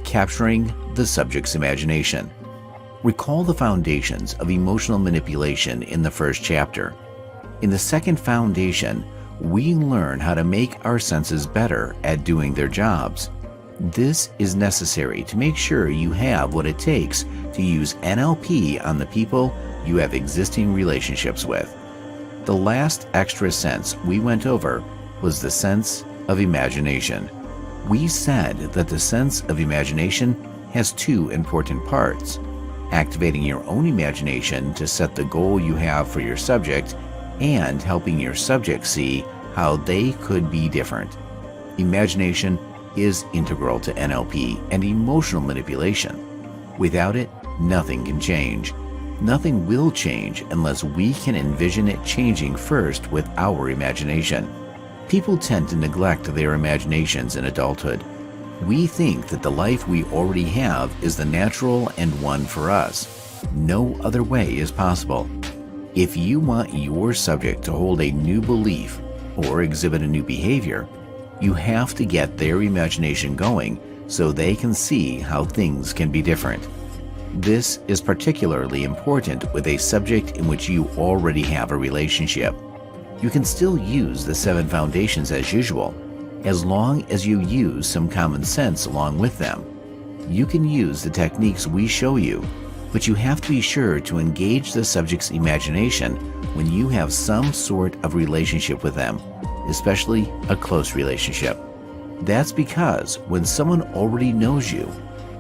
Capturing the subject's imagination. Recall the foundations of emotional manipulation in the first chapter. In the second foundation, we learn how to make our senses better at doing their jobs. This is necessary to make sure you have what it takes to use NLP on the people you have existing relationships with. The last extra sense we went over was the sense of imagination. We said that the sense of imagination has two important parts: activating your own imagination to set the goal you have for your subject and helping your subject see how they could be different. Imagination is integral to NLP and emotional manipulation. Without it, nothing can change. Nothing will change unless we can envision it changing first with our imagination. People tend to neglect their imaginations in adulthood. We think that the life we already have is the natural and one for us. No other way is possible. If you want your subject to hold a new belief or exhibit a new behavior, you have to get their imagination going so they can see how things can be different. This is particularly important with a subject in which you already have a relationship. You can still use the 7 foundations as usual, as long as you use some common sense along with them. You can use the techniques we show you, but you have to be sure to engage the subject's imagination when you have some sort of relationship with them, especially a close relationship. That's because when someone already knows you,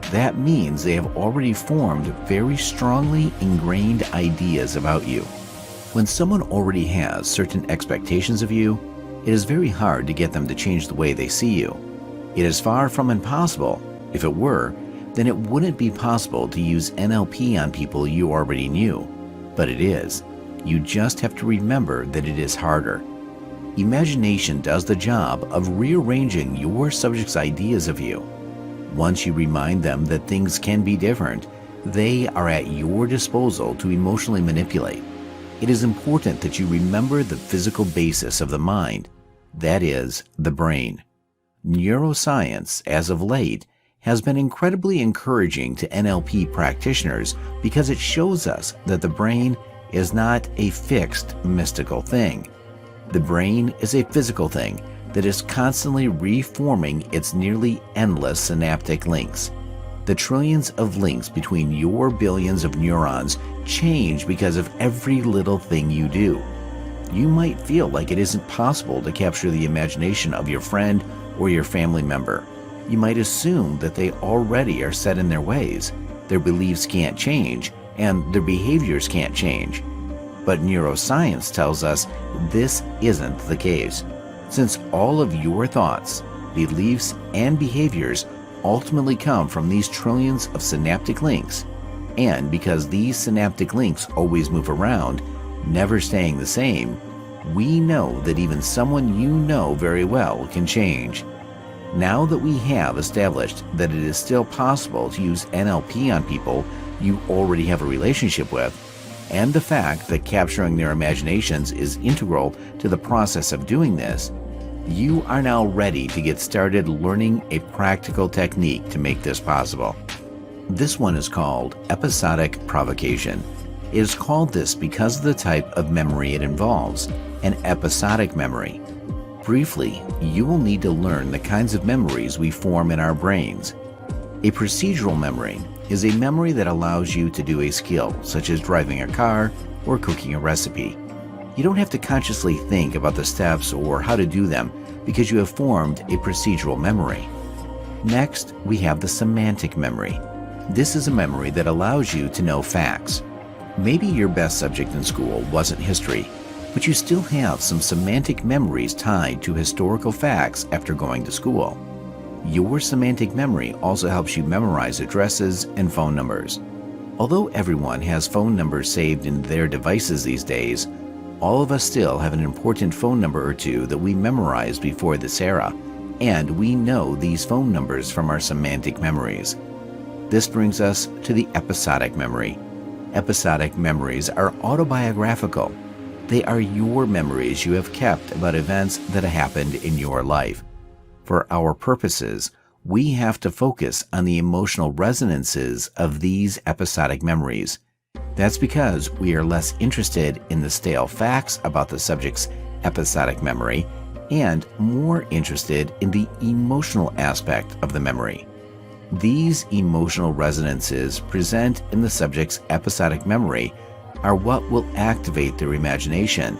that means they have already formed very strongly ingrained ideas about you. When someone already has certain expectations of you, it is very hard to get them to change the way they see you. It is far from impossible. If it were, then it wouldn't be possible to use NLP on people you already knew. But it is. You just have to remember that it is harder. Imagination does the job of rearranging your subject's ideas of you. Once you remind them that things can be different, they are at your disposal to emotionally manipulate. It is important that you remember the physical basis of the mind, that is, the brain. Neuroscience, as of late, has been incredibly encouraging to NLP practitioners because it shows us that the brain is not a fixed, mystical thing. The brain is a physical thing that is constantly reforming its nearly endless synaptic links. The trillions of links between your billions of neurons change because of every little thing you do. You might feel like it isn't possible to capture the imagination of your friend or your family member. You might assume that they already are set in their ways, their beliefs can't change, and their behaviors can't change. But neuroscience tells us this isn't the case. Since all of your thoughts, beliefs, and behaviors ultimately come from these trillions of synaptic links, and because these synaptic links always move around, never staying the same, we know that even someone you know very well can change. Now that we have established that it is still possible to use NLP on people you already have a relationship with, and the fact that capturing their imaginations is integral to the process of doing this, you are now ready to get started learning a practical technique to make this possible. This one is called episodic provocation. It is called this because of the type of memory it involves, an episodic memory. Briefly, you will need to learn the kinds of memories we form in our brains. A procedural memory is a memory that allows you to do a skill, such as driving a car or cooking a recipe. You don't have to consciously think about the steps or how to do them because you have formed a procedural memory. Next, we have the semantic memory. This is a memory that allows you to know facts. Maybe your best subject in school wasn't history, but you still have some semantic memories tied to historical facts after going to school. Your semantic memory also helps you memorize addresses and phone numbers. Although everyone has phone numbers saved in their devices these days, all of us still have an important phone number or two that we memorized before this era, and we know these phone numbers from our semantic memories. This brings us to the episodic memory. Episodic memories are autobiographical. They are your memories you have kept about events that happened in your life. For our purposes, we have to focus on the emotional resonances of these episodic memories. That's because we are less interested in the stale facts about the subject's episodic memory and more interested in the emotional aspect of the memory. These emotional resonances present in the subject's episodic memory are what will activate their imagination.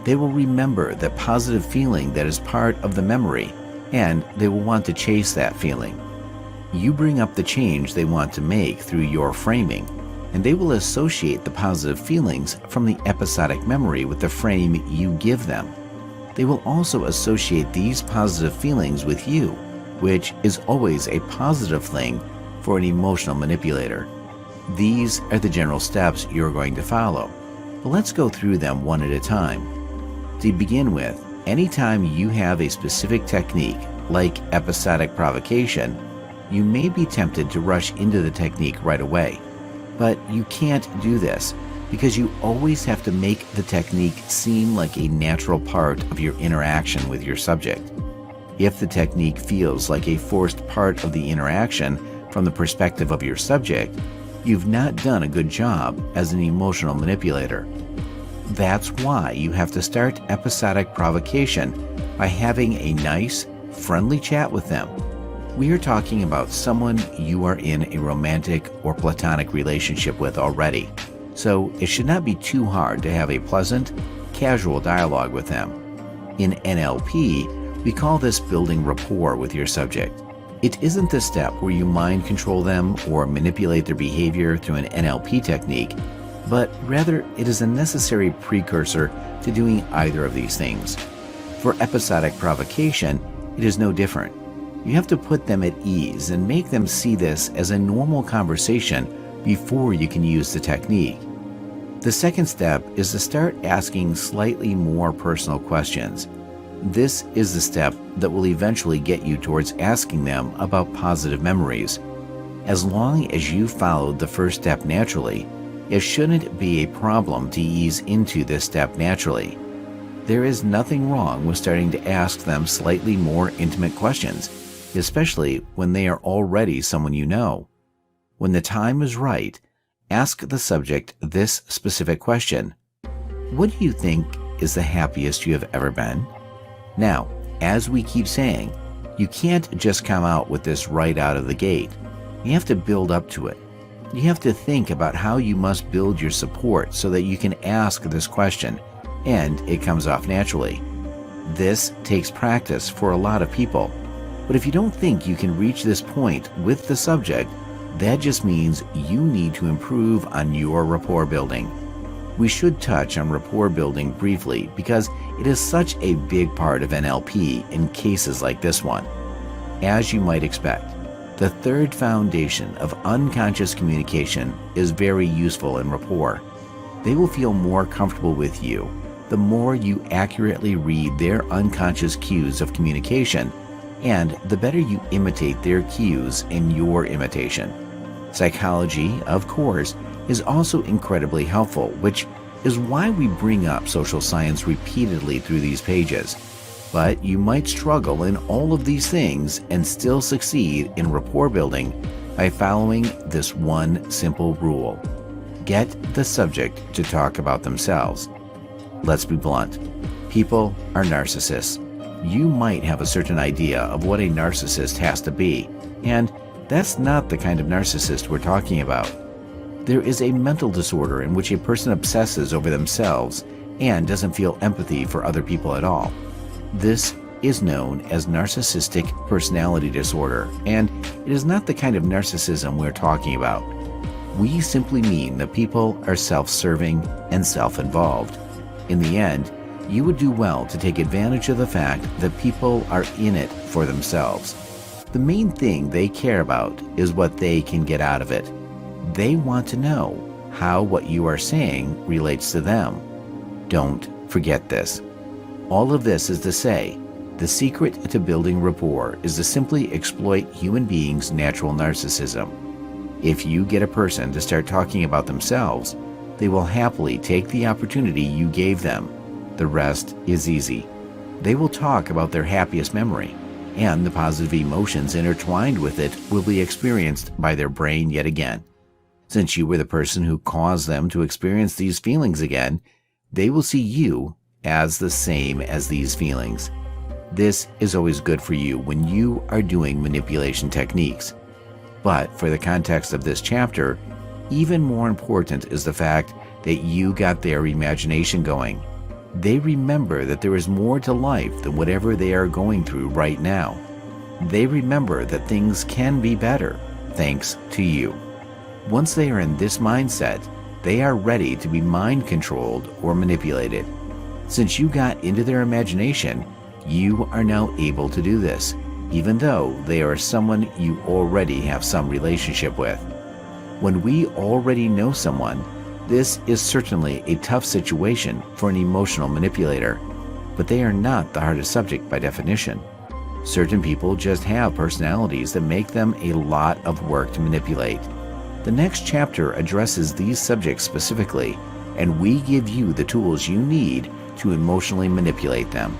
They will remember the positive feeling that is part of the memory, and they will want to chase that feeling. You bring up the change they want to make through your framing, and they will associate the positive feelings from the episodic memory with the frame you give them. They will also associate these positive feelings with you, which is always a positive thing for an emotional manipulator. These are the general steps you're going to follow, but let's go through them one at a time. To begin with, anytime you have a specific technique, like episodic provocation, you may be tempted to rush into the technique right away. But you can't do this because you always have to make the technique seem like a natural part of your interaction with your subject. If the technique feels like a forced part of the interaction from the perspective of your subject, you've not done a good job as an emotional manipulator. That's why you have to start episodic provocation by having a nice, friendly chat with them. We are talking about someone you are in a romantic or platonic relationship with already, so it should not be too hard to have a pleasant, casual dialogue with them. In NLP, we call this building rapport with your subject. It isn't the step where you mind control them or manipulate their behavior through an NLP technique, but rather it is a necessary precursor to doing either of these things. For episodic provocation, it is no different. You have to put them at ease and make them see this as a normal conversation before you can use the technique. The second step is to start asking slightly more personal questions. This is the step that will eventually get you towards asking them about positive memories. As long as you followed the first step naturally, it shouldn't be a problem to ease into this step naturally. There is nothing wrong with starting to ask them slightly more intimate questions, especially when they are already someone you know. When the time is right, ask the subject this specific question. What do you think is the happiest you have ever been? Now, as we keep saying, you can't just come out with this right out of the gate. You have to build up to it. You have to think about how you must build your support so that you can ask this question, and it comes off naturally. This takes practice for a lot of people. But if you don't think you can reach this point with the subject, that just means you need to improve on your rapport building. We should touch on rapport building briefly because it is such a big part of NLP in cases like this one. As you might expect, the third foundation of unconscious communication is very useful in rapport. They will feel more comfortable with you the more you accurately read their unconscious cues of communication, and the better you imitate their cues in your imitation. Psychology, of course, is also incredibly helpful, which is why we bring up social science repeatedly through these pages. But you might struggle in all of these things and still succeed in rapport building by following this one simple rule. Get the subject to talk about themselves. Let's be blunt. People are narcissists. You might have a certain idea of what a narcissist has to be, and that's not the kind of narcissist we're talking about. There is a mental disorder in which a person obsesses over themselves and doesn't feel empathy for other people at all. This is known as narcissistic personality disorder, and it is not the kind of narcissism we're talking about. We simply mean that people are self-serving and self-involved. In the end, you would do well to take advantage of the fact that people are in it for themselves. The main thing they care about is what they can get out of it. They want to know how what you are saying relates to them. Don't forget this. All of this is to say, the secret to building rapport is to simply exploit human beings' natural narcissism. If you get a person to start talking about themselves, they will happily take the opportunity you gave them. The rest is easy. They will talk about their happiest memory, and the positive emotions intertwined with it will be experienced by their brain yet again. Since you were the person who caused them to experience these feelings again, they will see you as the same as these feelings. This is always good for you when you are doing manipulation techniques. But for the context of this chapter, even more important is the fact that you got their imagination going. They remember that there is more to life than whatever they are going through right now. They remember that things can be better thanks to you. Once they are in this mindset, they are ready to be mind controlled or manipulated. Since you got into their imagination, you are now able to do this, even though they are someone you already have some relationship with. When we already know someone, this is certainly a tough situation for an emotional manipulator, but they are not the hardest subject by definition. Certain people just have personalities that make them a lot of work to manipulate. The next chapter addresses these subjects specifically, and we give you the tools you need to emotionally manipulate them.